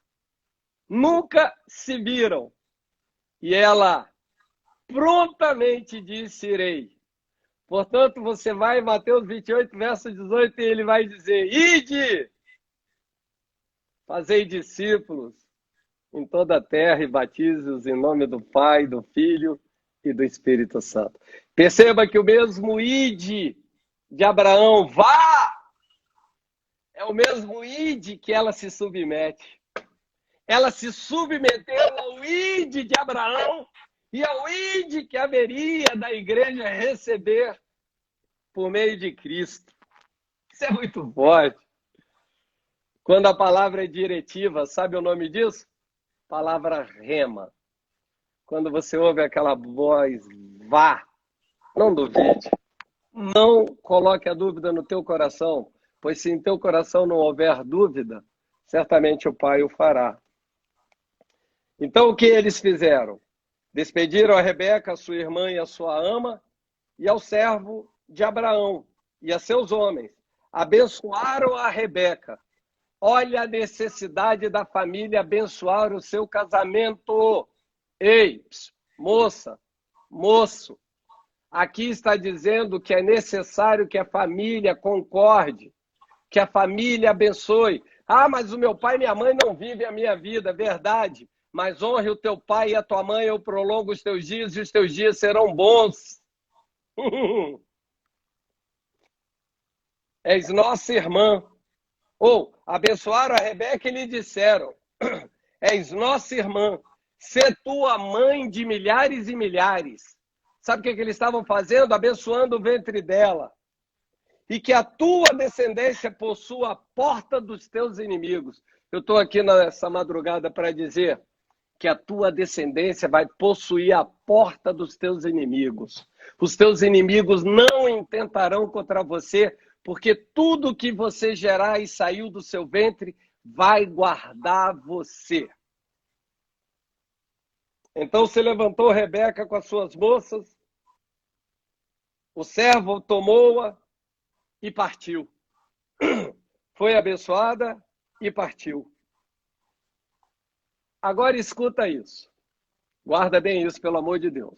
E ela prontamente disse: irei. Portanto, você vai em Mateus 28, verso 18, e ele vai dizer: ide, fazei discípulos em toda a terra e batize-os em nome do Pai, do Filho e do Espírito Santo. Perceba que o mesmo ide de Abraão, vá, é o mesmo ide que ela se submete. Ela se submeteu ao ide de Abraão e ao ide que haveria da igreja receber por meio de Cristo. Isso é muito forte. Quando a palavra é diretiva, sabe o nome disso? Palavra rema. Quando você ouve aquela voz, vá, não duvide. Não coloque a dúvida no teu coração, pois se em teu coração não houver dúvida, certamente o Pai o fará. Então o que eles fizeram? Despediram a Rebeca, a sua irmã e a sua ama, e ao servo de Abraão e a seus homens. Abençoaram a Rebeca. Olha a necessidade da família abençoar o seu casamento. Ei, moça, moço, aqui está dizendo que é necessário que a família concorde, que a família abençoe. Mas o meu pai e minha mãe não vivem a minha vida, verdade. Mas honre o teu pai e a tua mãe, eu prolongo os teus dias e os teus dias serão bons. És nossa irmã. Abençoaram a Rebeca e lhe disseram: és nossa irmã, sê tua mãe de milhares e milhares. Sabe o que eles estavam fazendo? Abençoando o ventre dela. E que a tua descendência possua a porta dos teus inimigos. Eu estou aqui nessa madrugada para dizer que a tua descendência vai possuir a porta dos teus inimigos. Os teus inimigos não intentarão contra você, porque tudo que você gerar e saiu do seu ventre vai guardar você. Então se levantou Rebeca com as suas moças, o servo tomou-a e partiu. Foi abençoada e partiu. Agora escuta isso. Guarda bem isso, pelo amor de Deus.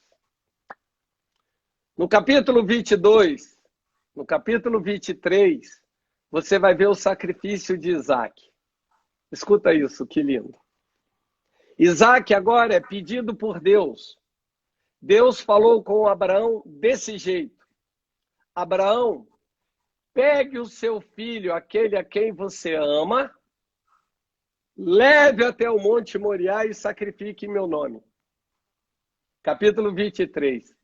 No capítulo 22, no capítulo 23, você vai ver o sacrifício de Isaac. Escuta isso, que lindo. Isaac agora é pedido por Deus. Deus falou com Abraão desse jeito: Abraão, pegue o seu filho, aquele a quem você ama, leve até o Monte Moriá e sacrifique em meu nome. Capítulo 23.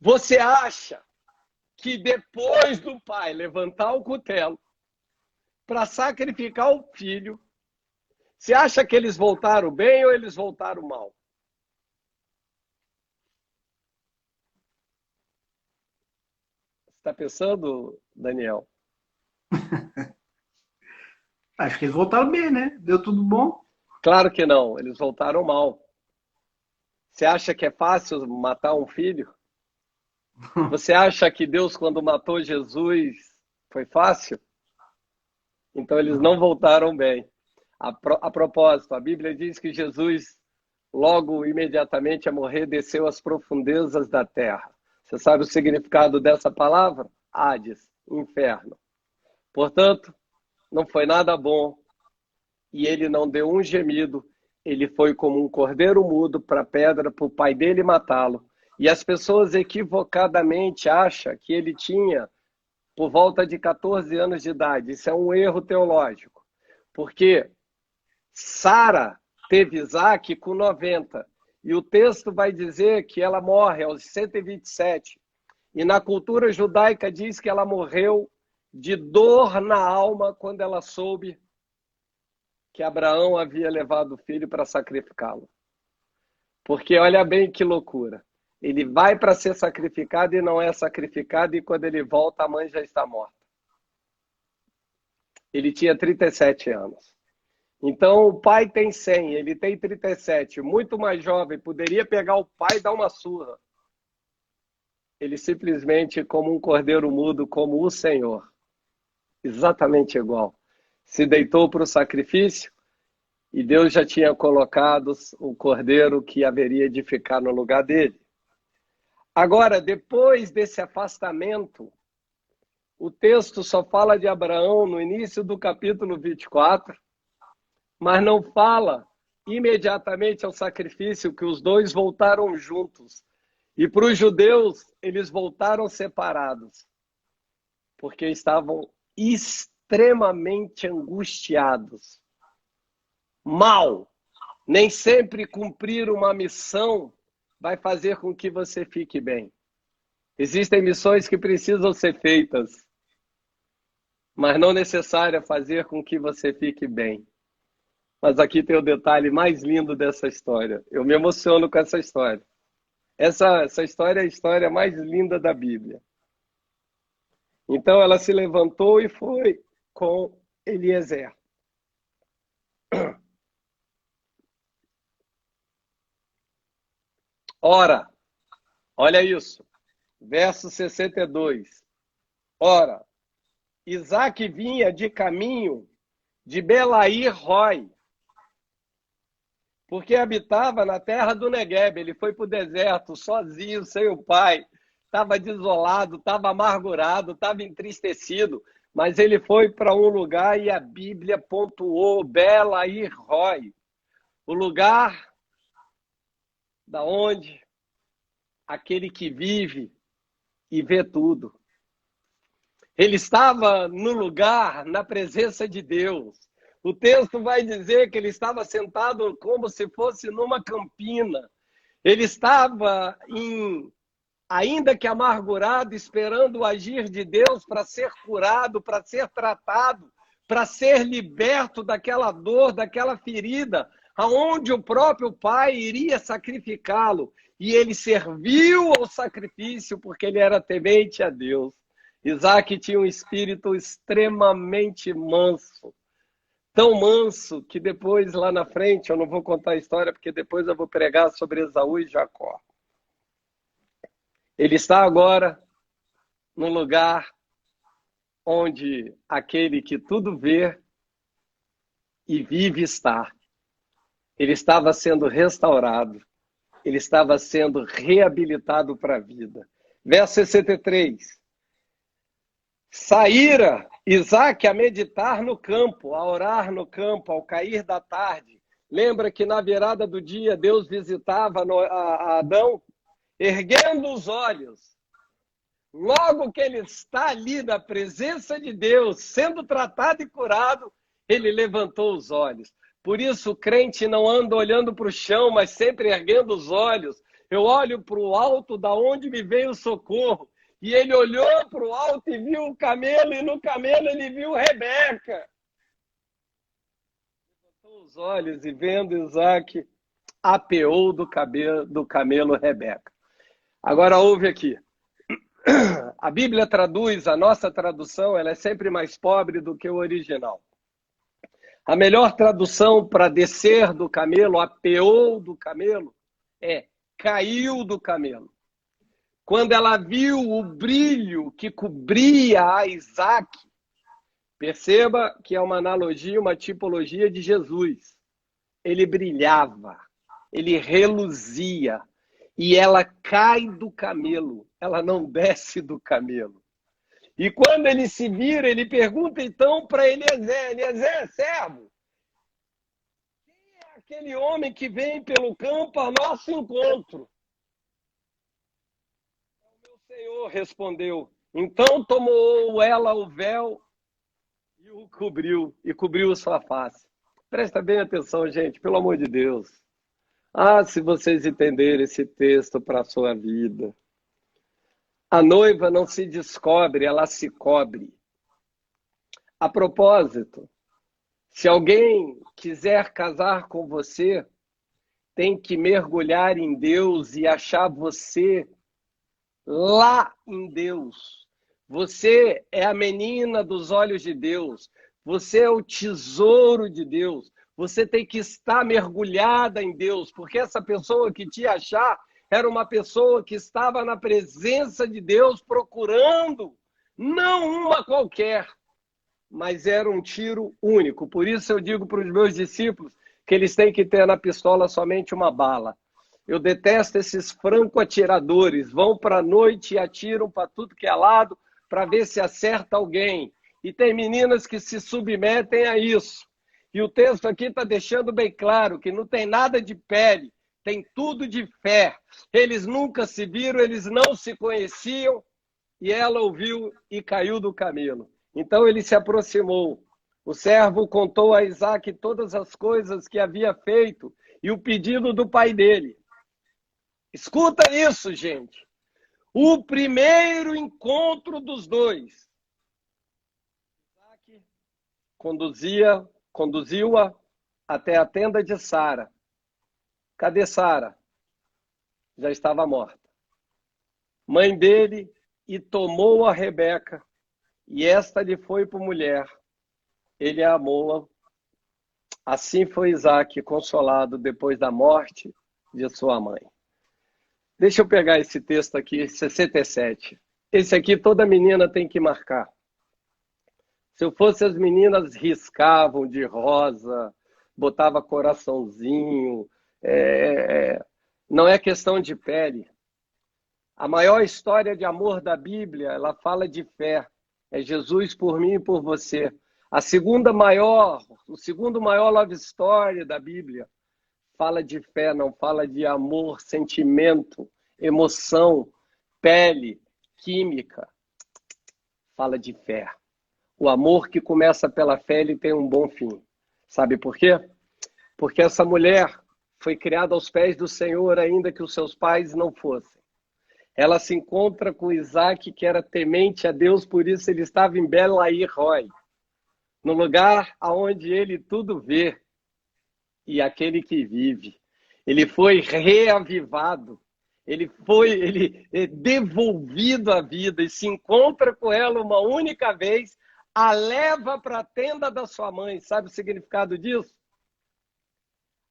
Você acha que depois do pai levantar o cutelo para sacrificar o filho, você acha que eles voltaram bem ou eles voltaram mal? Você está pensando, Daniel? Acho que eles voltaram bem, né? Deu tudo bom. Claro que não, eles voltaram mal. Você acha que é fácil matar um filho? Você acha que Deus, quando matou Jesus, foi fácil? Então eles não voltaram bem. A propósito, a Bíblia diz que Jesus, logo imediatamente a morrer, desceu às profundezas da terra. Você sabe o significado dessa palavra? Hades, inferno. Portanto, não foi nada bom e ele não deu um gemido. Ele foi como um cordeiro mudo para a pedra, para o pai dele matá-lo. E as pessoas equivocadamente acham que ele tinha por volta de 14 anos de idade. Isso é um erro teológico. Porque Sara teve Isaac com 90. E o texto vai dizer que ela morre aos 127. E na cultura judaica diz que ela morreu de dor na alma quando ela soube que Abraão havia levado o filho para sacrificá-lo. Porque olha bem que loucura. Ele vai para ser sacrificado e não é sacrificado, e quando ele volta, a mãe já está morta. Ele tinha 37 anos. Então, o pai tem 100, ele tem 37, muito mais jovem, poderia pegar o pai e dar uma surra. Ele simplesmente, como um cordeiro mudo, como o Senhor, exatamente igual, se deitou para o sacrifício e Deus já tinha colocado o cordeiro que haveria de ficar no lugar dele. Agora, depois desse afastamento, o texto só fala de Abraão no início do capítulo 24, mas não fala imediatamente ao sacrifício, que os dois voltaram juntos. E para os judeus, eles voltaram separados, porque estavam extremamente angustiados. Mal. Nem sempre cumprir uma missão vai fazer com que você fique bem. Existem missões que precisam ser feitas, mas não necessário fazer com que você fique bem. Mas aqui tem o detalhe mais lindo dessa história. Eu me emociono com essa história. Essa história é a história mais linda da Bíblia. Então ela se levantou e foi com Eliezer. Ora, olha isso, verso 62. Ora, Isaque vinha de caminho de Belair-Rói, porque habitava na terra do Neguebe. Ele foi para o deserto sozinho, sem o pai. Estava desolado, estava amargurado, estava entristecido. Mas ele foi para um lugar e a Bíblia pontuou Belair-Rói, o lugar da onde aquele que vive e vê tudo. Ele estava no lugar, na presença de Deus. O texto vai dizer que ele estava sentado como se fosse numa campina. Ele estava, ainda que amargurado, esperando o agir de Deus para ser curado, para ser tratado, para ser liberto daquela dor, daquela ferida, aonde o próprio pai iria sacrificá-lo. E ele serviu ao sacrifício porque ele era temente a Deus. Isaac tinha um espírito extremamente manso. Tão manso que depois, lá na frente, eu não vou contar a história, porque depois eu vou pregar sobre Esaú e Jacó. Ele está agora no lugar onde aquele que tudo vê e vive está. Ele estava sendo restaurado. Ele estava sendo reabilitado para a vida. Verso 63. Saíra Isaque a meditar no campo, a orar no campo, ao cair da tarde. Lembra que na virada do dia Deus visitava a Adão? Erguendo os olhos. Logo que ele está ali na presença de Deus, sendo tratado e curado, ele levantou os olhos. Por isso o crente não anda olhando para o chão, mas sempre erguendo os olhos. Eu olho para o alto, da onde me vem o socorro. E ele olhou para o alto e viu o camelo, e no camelo ele viu Rebeca. Levantou os olhos e vendo Isaque, apeou do camelo Rebeca. Agora ouve aqui. A Bíblia traduz, a nossa tradução, ela é sempre mais pobre do que o original. A melhor tradução para descer do camelo, apeou do camelo, é caiu do camelo. Quando ela viu o brilho que cobria a Isaac, perceba que é uma analogia, uma tipologia de Jesus. Ele brilhava, ele reluzia, e ela cai do camelo, ela não desce do camelo. E quando ele se vira, ele pergunta então para Eliezer: Eliezer, servo, quem é aquele homem que vem pelo campo a nosso encontro? O meu senhor respondeu. Então tomou ela o véu e o cobriu, e cobriu sua face. Presta bem atenção, gente, pelo amor de Deus. Ah, se vocês entenderem esse texto para a sua vida. A noiva não se descobre, ela se cobre. A propósito, se alguém quiser casar com você, tem que mergulhar em Deus e achar você lá em Deus. Você é a menina dos olhos de Deus. Você é o tesouro de Deus. Você tem que estar mergulhada em Deus, porque essa pessoa que te achar era uma pessoa que estava na presença de Deus procurando, não uma qualquer, mas era um tiro único. Por isso eu digo para os meus discípulos que eles têm que ter na pistola somente uma bala. Eu detesto esses franco-atiradores, vão para a noite e atiram para tudo que é lado para ver se acerta alguém. E tem meninas que se submetem a isso. E o texto aqui está deixando bem claro que não tem nada de pele, tem tudo de fé. Eles nunca se viram, eles não se conheciam, e ela ouviu e caiu do camelo. Então ele se aproximou. O servo contou a Isaac todas as coisas que havia feito e o pedido do pai dele. Escuta isso, gente. O primeiro encontro dos dois. Isaac conduziu-a até a tenda de Sara. Cadê Sara? Já estava morta. Mãe dele, e tomou a Rebeca, e esta lhe foi por mulher. Ele a amou. Assim foi Isaac consolado depois da morte de sua mãe. Deixa eu pegar esse texto aqui, 67. Esse aqui toda menina tem que marcar. Se eu fosse, as meninas riscavam de rosa, botava coraçãozinho. Não é questão de pele. A maior história de amor da Bíblia, ela fala de fé. É Jesus por mim e por você. O segundo maior love story da Bíblia fala de fé, não fala de amor, sentimento, emoção, pele, química. Fala de fé. O amor que começa pela fé, ele tem um bom fim. Sabe por quê? Porque essa mulher foi criada aos pés do Senhor, ainda que os seus pais não fossem. Ela se encontra com Isaac, que era temente a Deus, por isso ele estava em Belai-Roi, no lugar onde ele tudo vê, e aquele que vive. Ele foi reavivado, ele devolvido à vida, e se encontra com ela uma única vez, a leva para a tenda da sua mãe. Sabe o significado disso?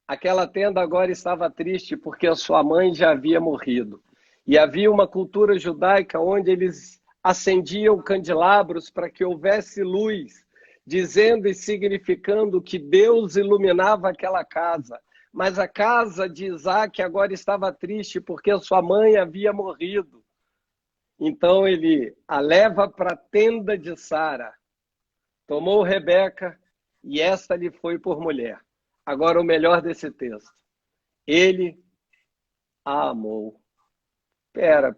Aquela tenda agora estava triste porque a sua mãe já havia morrido. E havia uma cultura judaica onde eles acendiam candelabros para que houvesse luz, dizendo e significando que Deus iluminava aquela casa. Mas a casa de Isaac agora estava triste porque a sua mãe havia morrido. Então ele a leva para a tenda de Sara. Tomou Rebeca e esta lhe foi por mulher. Agora o melhor desse texto. Ele a amou. Pera.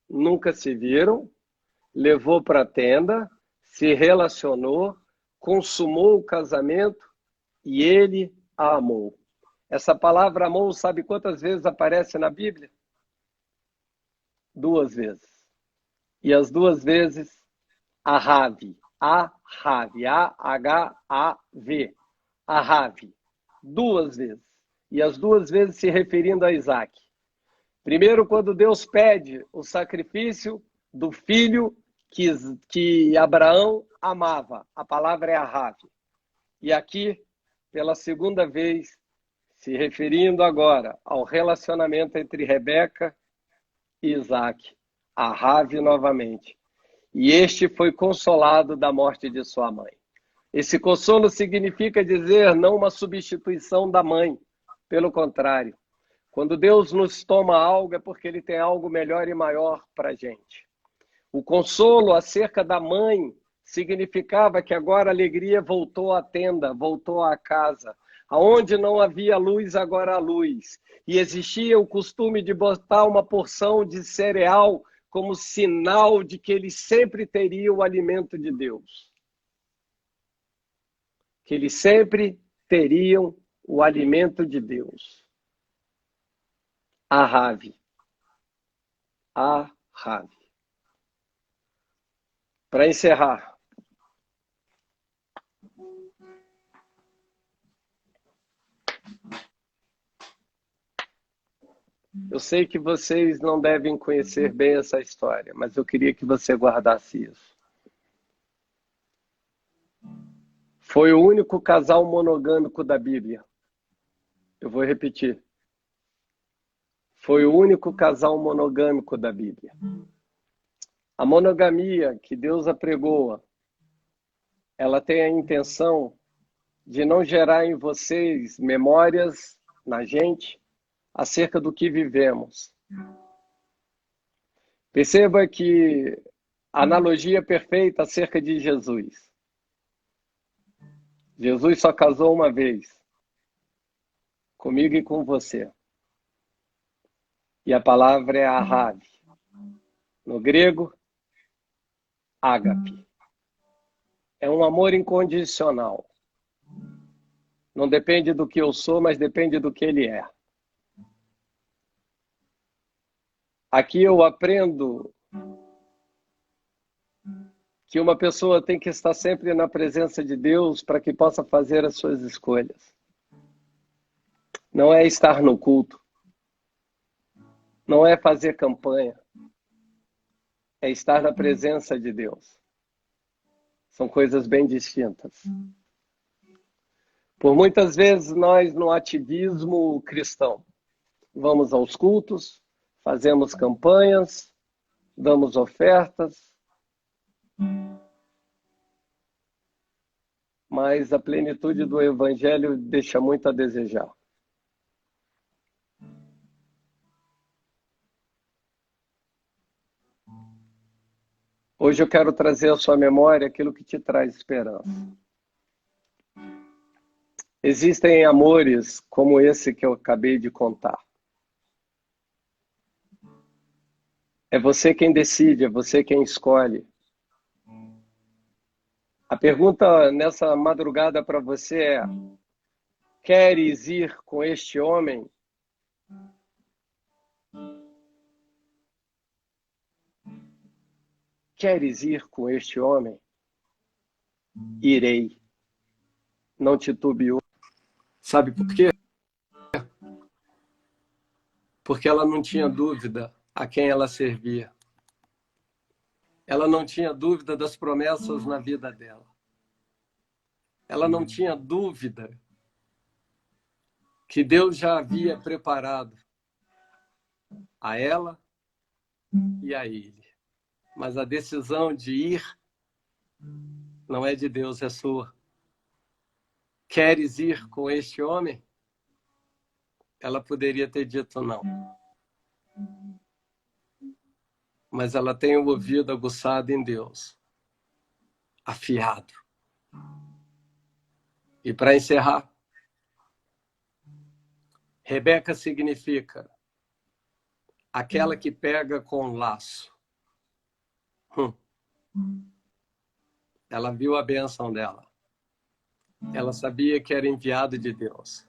Nunca se viram, levou para a tenda, se relacionou, consumou o casamento e ele a amou. Essa palavra amou, sabe quantas vezes aparece na Bíblia? 2 vezes. E as 2 vezes, Ahav, A-H-A-V, Ahav, 2 vezes. E as 2 vezes se referindo a Isaac. Primeiro, quando Deus pede o sacrifício do filho que Abraão amava. A palavra é Ahav. E aqui, pela segunda vez, se referindo agora ao relacionamento entre Rebeca e Isaac, a Rave novamente. E este foi consolado da morte de sua mãe. Esse consolo significa dizer não uma substituição da mãe, pelo contrário. Quando Deus nos toma algo é porque Ele tem algo melhor e maior para a gente. O consolo acerca da mãe significava que agora a alegria voltou à tenda, voltou à casa. Aonde não havia luz, agora há luz. E existia o costume de botar uma porção de cereal como sinal de que eles sempre teriam o alimento de Deus. Que eles sempre teriam o alimento de Deus. A Rave. A Rave. Para encerrar, eu sei que vocês não devem conhecer bem essa história, mas eu queria que você guardasse isso. Foi o único casal monogâmico da Bíblia. Eu vou repetir. Foi o único casal monogâmico da Bíblia. A monogamia que Deus apregoa, ela tem a intenção de não gerar em vocês memórias, na gente, acerca do que vivemos. Perceba que a analogia perfeita acerca de Jesus. Jesus só casou uma vez, comigo e com você. E a palavra é Ahave. No grego, ágape. É um amor incondicional. Não depende do que eu sou, mas depende do que ele é. Aqui eu aprendo que uma pessoa tem que estar sempre na presença de Deus para que possa fazer as suas escolhas. Não é estar no culto. Não é fazer campanha. É estar na presença de Deus. São coisas bem distintas. Por muitas vezes nós, no ativismo cristão, vamos aos cultos, fazemos campanhas, damos ofertas, mas a plenitude do Evangelho deixa muito a desejar. Hoje eu quero trazer à sua memória aquilo que te traz esperança. Existem amores como esse que eu acabei de contar. É você quem decide, é você quem escolhe. A pergunta nessa madrugada para você é: queres ir com este homem? Queres ir com este homem? Irei. Não titubeou. Sabe por quê? Porque ela não tinha dúvida a quem ela servia. Ela não tinha dúvida das promessas na vida dela. Ela não tinha dúvida que Deus já havia preparado a ela e a ele. Mas a decisão de ir não é de Deus, é sua. Queres ir com este homem? Ela poderia ter dito não. Mas ela tem o ouvido aguçado em Deus. Afiado. E para encerrar, Rebeca significa aquela que pega com laço. Ela viu a bênção dela. Ela sabia que era enviado de Deus.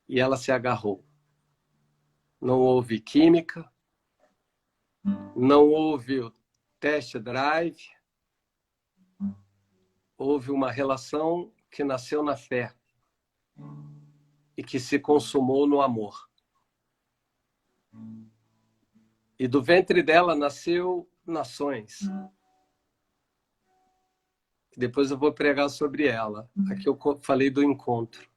E ela se agarrou. Não houve química, não houve o test drive, houve uma relação que nasceu na fé e que se consumou no amor. E do ventre dela nasceu nações. Depois eu vou pregar sobre ela. Aqui eu falei do encontro.